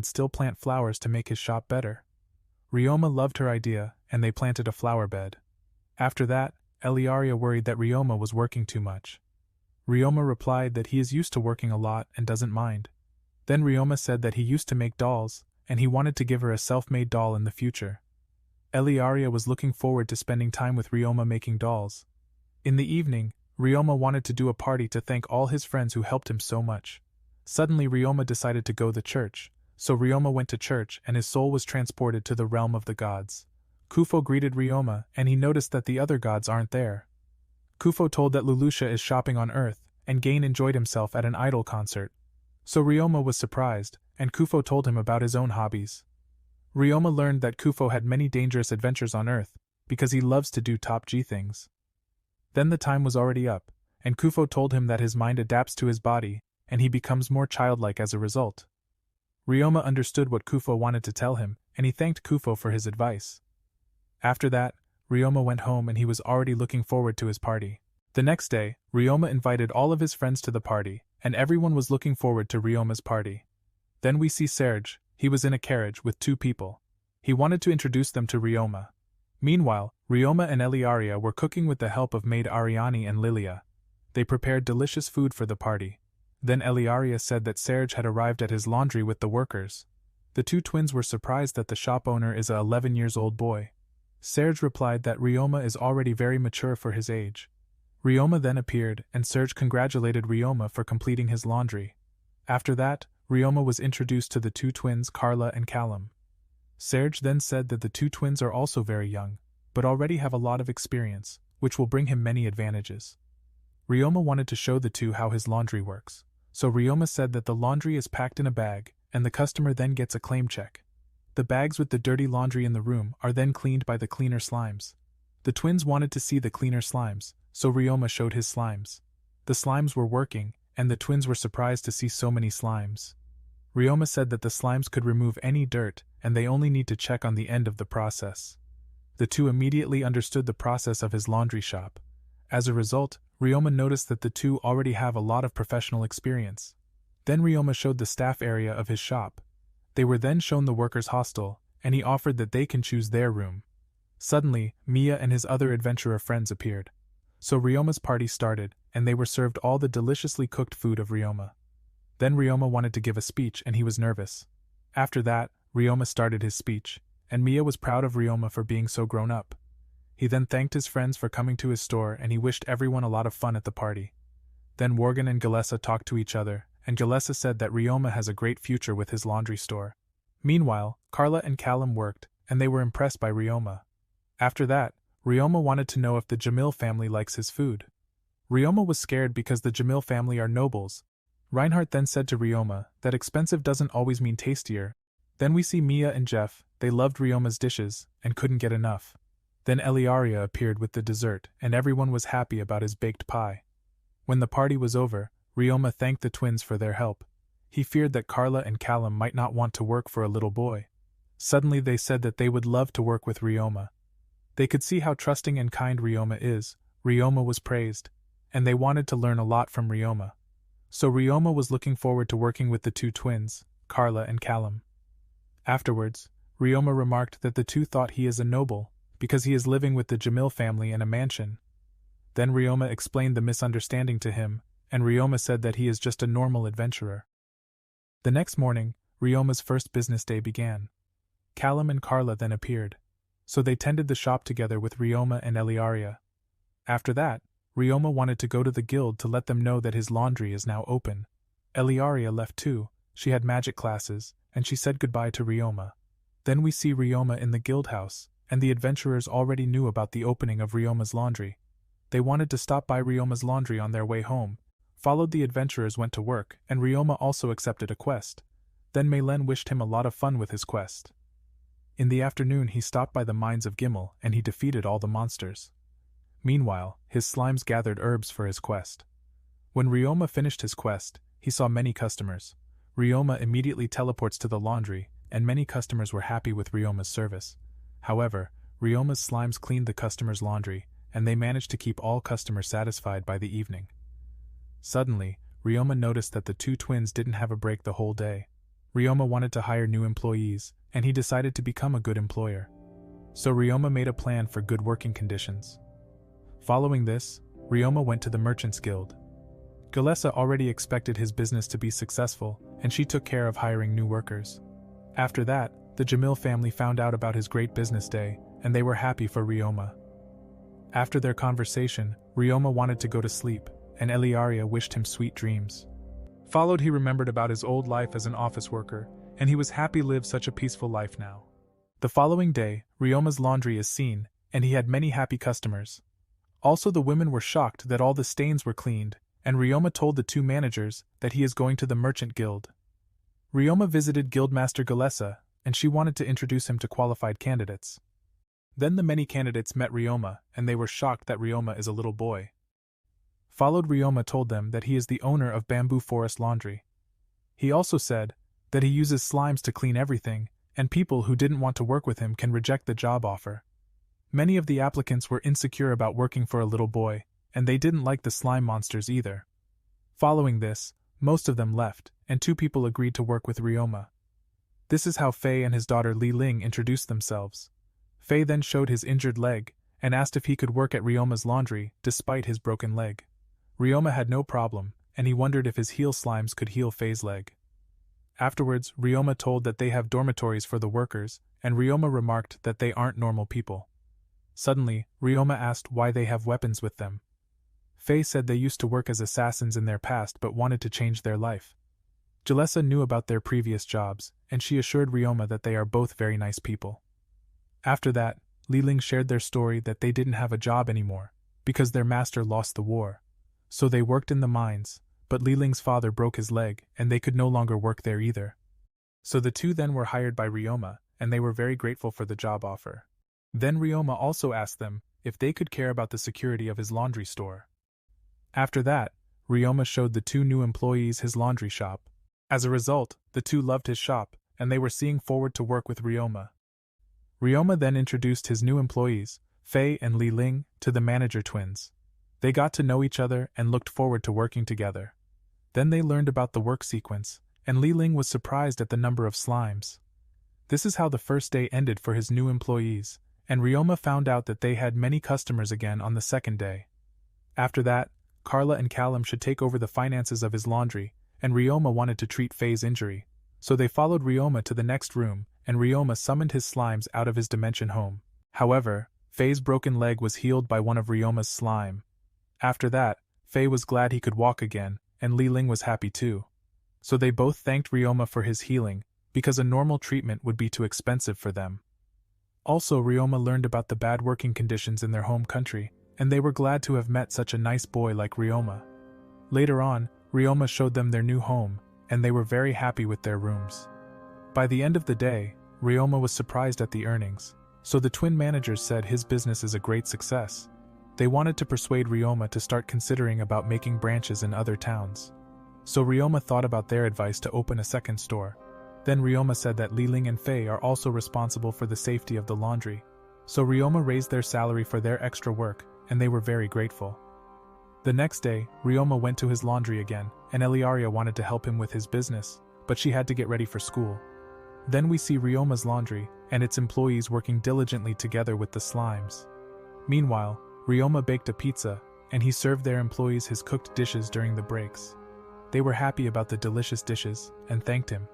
could still plant flowers to make his shop better. Ryoma loved her idea, and they planted a flower bed. After that, Eliaria worried that Ryoma was working too much. Ryoma replied that he is used to working a lot and doesn't mind. Then Ryoma said that he used to make dolls, and he wanted to give her a self-made doll in the future. Eliaria was looking forward to spending time with Ryoma making dolls. In the evening, Ryoma wanted to do a party to thank all his friends who helped him so much. Suddenly Ryoma decided to go to church, so Ryoma went to church and his soul was transported to the realm of the gods. Kufo greeted Ryoma and he noticed that the other gods aren't there. Kufo told that Lulusha is shopping on Earth, and Gain enjoyed himself at an idol concert. So Ryoma was surprised, and Kufo told him about his own hobbies. Ryoma learned that Kufo had many dangerous adventures on Earth, because he loves to do top G things. Then the time was already up, and Kufo told him that his mind adapts to his body, and he becomes more childlike as a result. Ryoma understood what Kufo wanted to tell him, and he thanked Kufo for his advice. After that, Ryoma went home and he was already looking forward to his party. The next day, Ryoma invited all of his friends to the party, and everyone was looking forward to Ryoma's party. Then we see Serge. He was in a carriage with two people. He wanted to introduce them to Ryoma. Meanwhile, Ryoma and Eliaria were cooking with the help of maid Ariani and Lilia. They prepared delicious food for the party. Then Eliaria said that Serge had arrived at his laundry with the workers. The two twins were surprised that the shop owner is a 11-year-old boy. Serge replied that Ryoma is already very mature for his age. Ryoma then appeared, and Serge congratulated Ryoma for completing his laundry. After that, Ryoma was introduced to the two twins Carla and Callum. Serge then said that the two twins are also very young, but already have a lot of experience, which will bring him many advantages. Ryoma wanted to show the two how his laundry works, so Ryoma said that the laundry is packed in a bag, and the customer then gets a claim check. The bags with the dirty laundry in the room are then cleaned by the cleaner slimes. The twins wanted to see the cleaner slimes, so Ryoma showed his slimes. The slimes were working, and the twins were surprised to see so many slimes. Ryoma said that the slimes could remove any dirt, and they only need to check on the end of the process. The two immediately understood the process of his laundry shop. As a result, Ryoma noticed that the two already have a lot of professional experience. Then Ryoma showed the staff area of his shop. They were then shown the workers' hostel, and he offered that they can choose their room. Suddenly, Mia and his other adventurer friends appeared. So Ryoma's party started, and they were served all the deliciously cooked food of Ryoma. Then Ryoma wanted to give a speech and he was nervous. After that, Ryoma started his speech, and Mia was proud of Ryoma for being so grown up. He then thanked his friends for coming to his store and he wished everyone a lot of fun at the party. Then Worgen and Galessa talked to each other, and Galessa said that Ryoma has a great future with his laundry store. Meanwhile, Carla and Callum worked, and they were impressed by Ryoma. After that, Ryoma wanted to know if the Jamil family likes his food. Ryoma was scared because the Jamil family are nobles. Reinhardt then said to Ryoma that expensive doesn't always mean tastier. Then we see Mia and Jeff. They loved Ryoma's dishes and couldn't get enough. Then Eliaria appeared with the dessert and everyone was happy about his baked pie. When the party was over, Ryoma thanked the twins for their help. He feared that Carla and Callum might not want to work for a little boy. Suddenly they said that they would love to work with Ryoma. They could see how trusting and kind Ryoma is. Ryoma was praised, and they wanted to learn a lot from Ryoma. So Ryoma was looking forward to working with the two twins, Carla and Callum. Afterwards, Ryoma remarked that the two thought he is a noble, because he is living with the Jamil family in a mansion. Then Ryoma explained the misunderstanding to him, and Ryoma said that he is just a normal adventurer. The next morning, Ryoma's first business day began. Callum and Carla then appeared. So they tended the shop together with Ryoma and Eliaria. After that, Ryoma wanted to go to the guild to let them know that his laundry is now open. Eliaria left too. She had magic classes, and she said goodbye to Ryoma. Then we see Ryoma in the guild house, and the adventurers already knew about the opening of Ryoma's laundry. They wanted to stop by Ryoma's laundry on their way home. Followed the adventurers went to work, and Ryoma also accepted a quest. Then Meilen wished him a lot of fun with his quest. In the afternoon he stopped by the mines of Gimel and he defeated all the monsters. Meanwhile, his slimes gathered herbs for his quest. When Ryoma finished his quest, he saw many customers. Ryoma immediately teleports to the laundry, and many customers were happy with Ryoma's service. However, Ryoma's slimes cleaned the customers' laundry, and they managed to keep all customers satisfied by the evening. Suddenly, Ryoma noticed that the two twins didn't have a break the whole day. Ryoma wanted to hire new employees, and he decided to become a good employer. So Ryoma made a plan for good working conditions. Following this, Ryoma went to the Merchants Guild. Galessa already expected his business to be successful, and she took care of hiring new workers. After that, the Jamil family found out about his great business day, and they were happy for Ryoma. After their conversation, Ryoma wanted to go to sleep, and Eliaria wished him sweet dreams. Followed, he remembered about his old life as an office worker, and he was happy to live such a peaceful life now. The following day, Ryoma's laundry is seen, and he had many happy customers. Also, the women were shocked that all the stains were cleaned, and Ryoma told the two managers that he is going to the Merchant Guild. Ryoma visited Guildmaster Galessa, and she wanted to introduce him to qualified candidates. Then the many candidates met Ryoma, and they were shocked that Ryoma is a little boy. Followed, Ryoma told them that he is the owner of Bamboo Forest Laundry. He also said that he uses slimes to clean everything, and people who didn't want to work with him can reject the job offer. Many of the applicants were insecure about working for a little boy, and they didn't like the slime monsters either. Following this, most of them left, and two people agreed to work with Ryoma. This is how Fei and his daughter Li Ling introduced themselves. Fei then showed his injured leg, and asked if he could work at Ryoma's laundry, despite his broken leg. Ryoma had no problem, and he wondered if his heel slimes could heal Fei's leg. Afterwards, Ryoma told that they have dormitories for the workers, and Ryoma remarked that they aren't normal people. Suddenly, Ryoma asked why they have weapons with them. Fei said they used to work as assassins in their past but wanted to change their life. Jalessa knew about their previous jobs, and she assured Ryoma that they are both very nice people. After that, Li Ling shared their story that they didn't have a job anymore, because their master lost the war. So they worked in the mines, but Li Ling's father broke his leg, and they could no longer work there either. So the two then were hired by Ryoma, and they were very grateful for the job offer. Then Ryoma also asked them if they could care about the security of his laundry store. After that, Ryoma showed the two new employees his laundry shop. As a result, the two loved his shop, and they were seeing forward to work with Ryoma. Ryoma then introduced his new employees, Fei and Li Ling, to the manager twins. They got to know each other and looked forward to working together. Then they learned about the work sequence, and Li Ling was surprised at the number of slimes. This is how the first day ended for his new employees, and Ryoma found out that they had many customers again on the second day. After that, Carla and Callum should take over the finances of his laundry, and Ryoma wanted to treat Fei's injury, so they followed Ryoma to the next room, and Ryoma summoned his slimes out of his dimension home. However, Fei's broken leg was healed by one of Ryoma's slime. After that, Fei was glad he could walk again, and Li Ling was happy too. So they both thanked Ryoma for his healing, because a normal treatment would be too expensive for them. Also, Ryoma learned about the bad working conditions in their home country, and they were glad to have met such a nice boy like Ryoma. Later on, Ryoma showed them their new home, and they were very happy with their rooms. By the end of the day, Ryoma was surprised at the earnings, so the twin managers said his business is a great success. They wanted to persuade Ryoma to start considering about making branches in other towns. So Ryoma thought about their advice to open a second store. Then Ryoma said that Li Ling and Fei are also responsible for the safety of the laundry. So Ryoma raised their salary for their extra work, and they were very grateful. The next day, Ryoma went to his laundry again, and Eliaria wanted to help him with his business, but she had to get ready for school. Then we see Ryoma's laundry, and its employees working diligently together with the slimes. Meanwhile, Ryoma baked a pizza, and he served their employees his cooked dishes during the breaks. They were happy about the delicious dishes, and thanked him.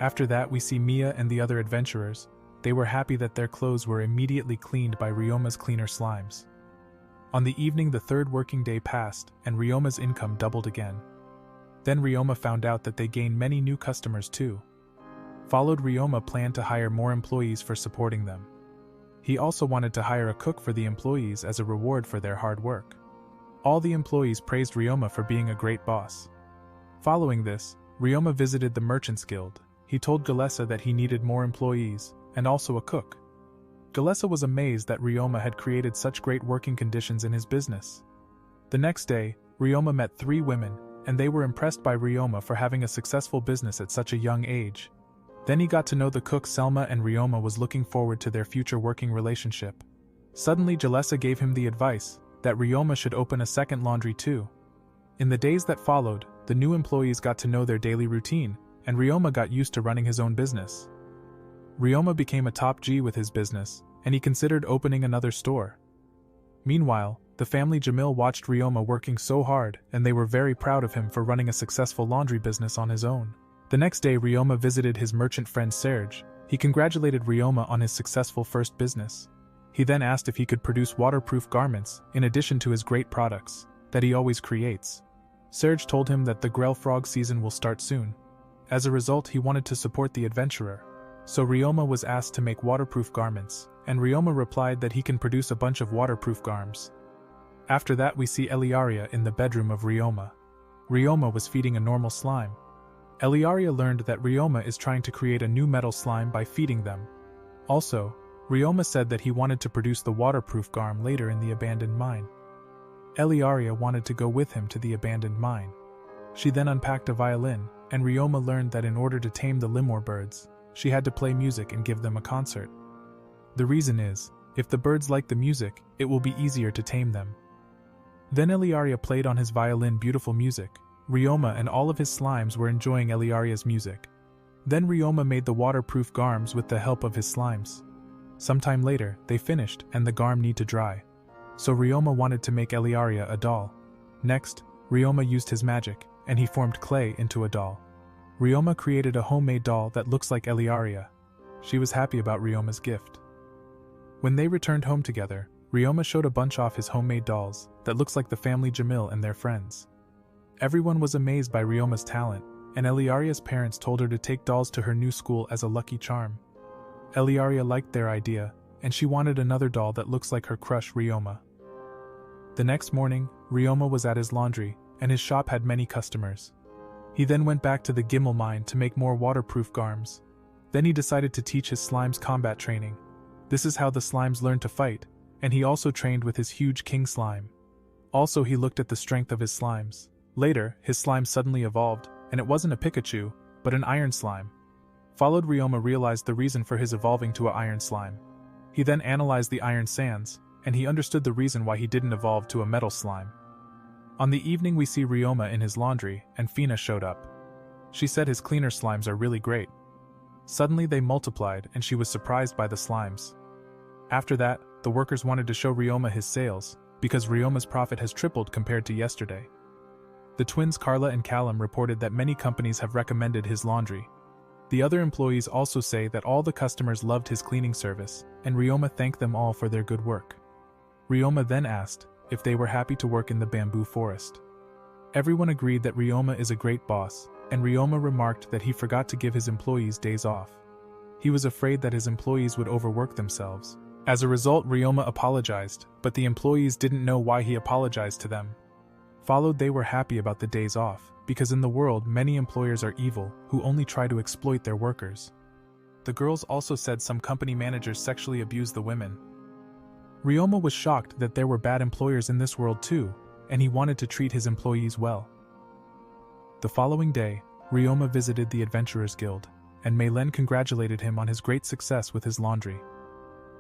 After that, we see Mia and the other adventurers. They were happy that their clothes were immediately cleaned by Ryoma's cleaner slimes. On the evening, the third working day passed, and Ryoma's income doubled again. Then Ryoma found out that they gained many new customers too. Followed, Ryoma planned to hire more employees for supporting them. He also wanted to hire a cook for the employees as a reward for their hard work. All the employees praised Ryoma for being a great boss. Following this, Ryoma visited the Merchants Guild. He told Galessa that he needed more employees, and also a cook. Galessa was amazed that Ryoma had created such great working conditions in his business. The next day, Ryoma met 3 women, and they were impressed by Ryoma for having a successful business at such a young age. Then he got to know the cook Selma, and Ryoma was looking forward to their future working relationship. Suddenly, Jalessa gave him the advice that Ryoma should open a second laundry too. In the days that followed, the new employees got to know their daily routine, and Ryoma got used to running his own business. Ryoma became a top G with his business, and he considered opening another store. Meanwhile, the family Jamil watched Ryoma working so hard, and they were very proud of him for running a successful laundry business on his own. The next day, Ryoma visited his merchant friend Serge. He congratulated Ryoma on his successful first business. He then asked if he could produce waterproof garments, in addition to his great products that he always creates. Serge told him that the Grell Frog season will start soon. As a result, he wanted to support the adventurer. So Ryoma was asked to make waterproof garments, and Ryoma replied that he can produce a bunch of waterproof garms. After that, we see Eliaria in the bedroom of Ryoma. Ryoma was feeding a normal slime. Eliaria learned that Ryoma is trying to create a new metal slime by feeding them. Also, Ryoma said that he wanted to produce the waterproof garm later in the abandoned mine. Eliaria wanted to go with him to the abandoned mine. She then unpacked a violin, and Ryoma learned that in order to tame the lemur birds, she had to play music and give them a concert. The reason is, if the birds like the music, it will be easier to tame them. Then Eliaria played on his violin beautiful music. Ryoma and all of his slimes were enjoying Eliaria's music. Then Ryoma made the waterproof garms with the help of his slimes. Sometime later, they finished and the garm need to dry. So Ryoma wanted to make Eliaria a doll. Next, Ryoma used his magic, and he formed clay into a doll. Ryoma created a homemade doll that looks like Eliaria. She was happy about Ryoma's gift. When they returned home together, Ryoma showed a bunch of his homemade dolls that looks like the family Jamil and their friends. Everyone was amazed by Ryoma's talent, and Eliaria's parents told her to take dolls to her new school as a lucky charm. Eliaria liked their idea, and she wanted another doll that looks like her crush Ryoma. The next morning, Ryoma was at his laundry, and his shop had many customers. He then went back to the Gimel mine to make more waterproof garms. Then he decided to teach his slimes combat training. This is how the slimes learned to fight, and he also trained with his huge king slime. Also, he looked at the strength of his slimes. Later, his slime suddenly evolved, and it wasn't a Pikachu, but an iron slime. Followed, Ryoma realized the reason for his evolving to an iron slime. He then analyzed the iron sands, and he understood the reason why he didn't evolve to a metal slime. On the evening, we see Ryoma in his laundry, and Fina showed up. She said his cleaner slimes are really great. Suddenly they multiplied, and she was surprised by the slimes. After that, the workers wanted to show Ryoma his sales, because Ryoma's profit has tripled compared to yesterday. The twins Carla and Callum reported that many companies have recommended his laundry. The other employees also say that all the customers loved his cleaning service, and Ryoma thanked them all for their good work. Ryoma then asked if they were happy to work in the bamboo forest. Everyone agreed that Ryoma is a great boss, and Ryoma remarked that he forgot to give his employees days off. He was afraid that his employees would overwork themselves. As a result, Ryoma apologized, but the employees didn't know why he apologized to them. Followed, they were happy about the days off, because in the world many employers are evil, who only try to exploit their workers. The girls also said some company managers sexually abuse the women. Ryoma was shocked that there were bad employers in this world too, and he wanted to treat his employees well. The following day, Ryoma visited the Adventurers Guild, and Maylen congratulated him on his great success with his laundry.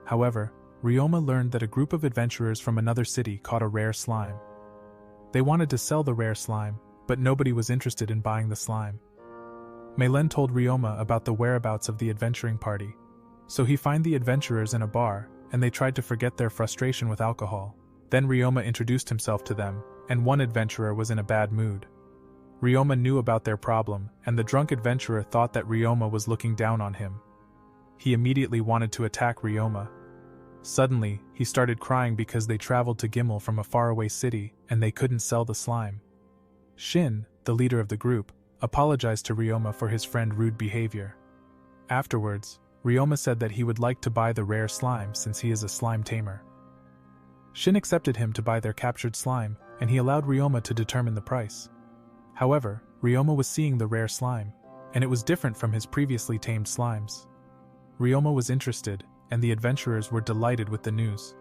However, Ryoma learned that a group of adventurers from another city caught a rare slime. They wanted to sell the rare slime, but nobody was interested in buying the slime. Maylen told Ryoma about the whereabouts of the adventuring party. So he found the adventurers in a bar, and they tried to forget their frustration with alcohol. Then Ryoma introduced himself to them, and one adventurer was in a bad mood. Ryoma knew about their problem, and the drunk adventurer thought that Ryoma was looking down on him. He immediately wanted to attack Ryoma. Suddenly, he started crying because they traveled to Gimel from a faraway city, and they couldn't sell the slime. Shin, the leader of the group, apologized to Ryoma for his friend's rude behavior. Afterwards, Ryoma said that he would like to buy the rare slime since he is a slime tamer. Shin accepted him to buy their captured slime, and he allowed Ryoma to determine the price. However, Ryoma was seeing the rare slime, and it was different from his previously tamed slimes. Ryoma was interested, and the adventurers were delighted with the news.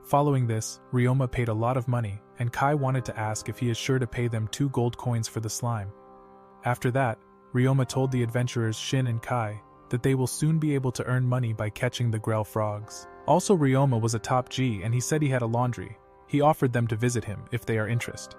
Following this, Ryoma paid a lot of money, and Kai wanted to ask if he is sure to pay them 2 gold coins for the slime. After that, Ryoma told the adventurers Shin and Kai that they will soon be able to earn money by catching the Grell frogs. Also, Ryoma was a top G and he said he had a laundry. He offered them to visit him if they are interested.